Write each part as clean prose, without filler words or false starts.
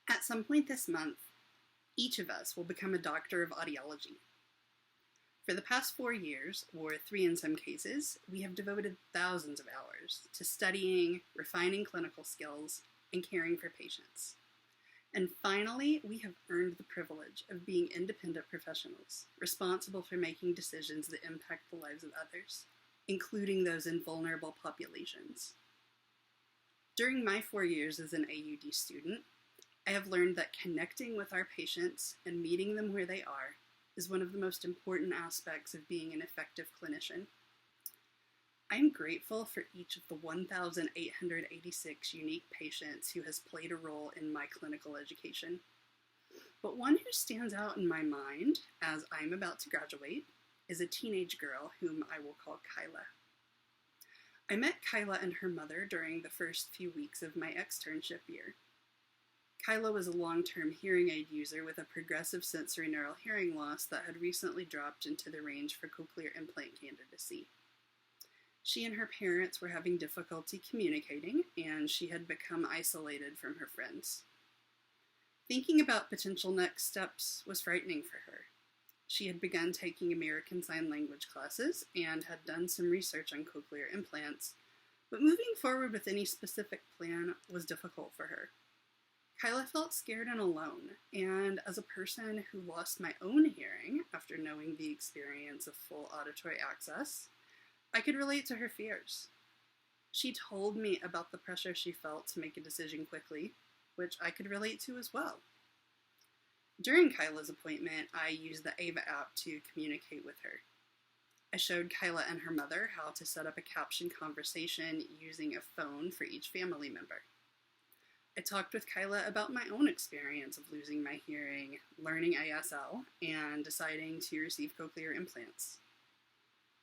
At some point this month, each of us will become a Doctor of Audiology. For the past 4 years, or 3 in some cases, we have devoted thousands of hours to studying, refining clinical skills, and caring for patients. And finally, we have earned the privilege of being independent professionals, responsible for making decisions that impact the lives of others, including those in vulnerable populations. During my 4 years as an Au.D student, I have learned that connecting with our patients and meeting them where they are is one of the most important aspects of being an effective clinician. I am grateful for each of the 1,886 unique patients who has played a role in my clinical education. But one who stands out in my mind, as I'm about to graduate, is a teenage girl whom I will call Kyla. I met Kyla and her mother during the first few weeks of my externship year. Kyla was a long-term hearing aid user with a progressive sensorineural hearing loss that had recently dropped into the range for cochlear implant candidacy. She and her parents were having difficulty communicating, and she had become isolated from her friends. Thinking about potential next steps was frightening for her. She had begun taking American Sign Language classes and had done some research on cochlear implants, but moving forward with any specific plan was difficult for her. Kyla felt scared and alone, and as a person who lost my own hearing after knowing the experience of full auditory access, I could relate to her fears. She told me about the pressure she felt to make a decision quickly, which I could relate to as well. During Kyla's appointment, I used the Ava app to communicate with her. I showed Kyla and her mother how to set up a captioned conversation using a phone for each family member. I talked with Kyla about my own experience of losing my hearing, learning ASL, and deciding to receive cochlear implants.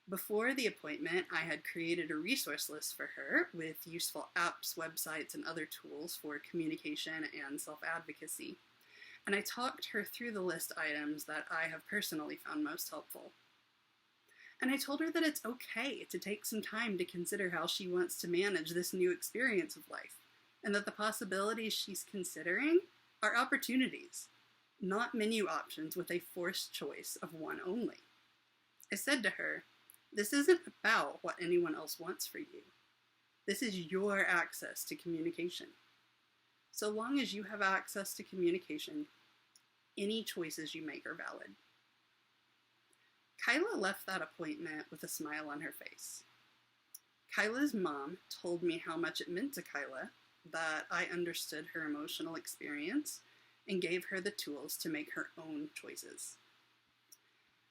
Before the appointment, I had created a resource list for her with useful apps, websites, and other tools for communication and self-advocacy, and I talked her through the list items that I have personally found most helpful. And I told her that it's okay to take some time to consider how she wants to manage this new experience of life, and that the possibilities she's considering are opportunities, not menu options with a forced choice of one only. I said to her, "This isn't about what anyone else wants for you. This is your access to communication. So long as you have access to communication, any choices you make are valid." Kyla left that appointment with a smile on her face. Kyla's mom told me how much it meant to Kyla that I understood her emotional experience and gave her the tools to make her own choices.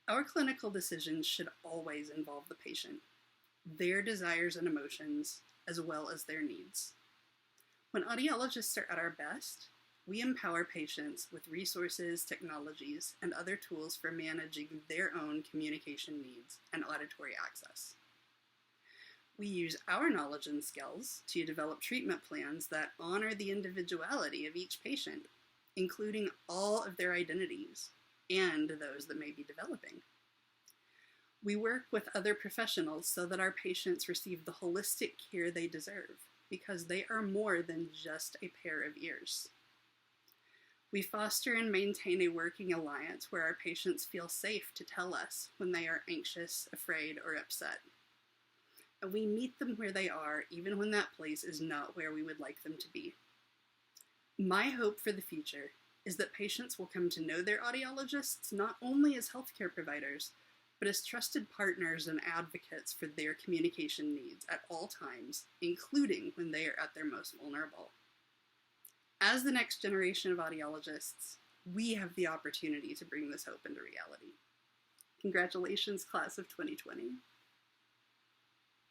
Our clinical decisions should always involve the patient, their desires and emotions, as well as their needs. When audiologists are at our best, we empower patients with resources, technologies, and other tools for managing their own communication needs and auditory access. We use our knowledge and skills to develop treatment plans that honor the individuality of each patient, including all of their identities and those that may be developing. We work with other professionals so that our patients receive the holistic care they deserve, because they are more than just a pair of ears. We foster and maintain a working alliance where our patients feel safe to tell us when they are anxious, afraid, or upset. And we meet them where they are, even when that place is not where we would like them to be. My hope for the future is that patients will come to know their audiologists not only as healthcare providers, but as trusted partners and advocates for their communication needs at all times, including when they are at their most vulnerable. As the next generation of audiologists, we have the opportunity to bring this hope into reality. Congratulations, class of 2020.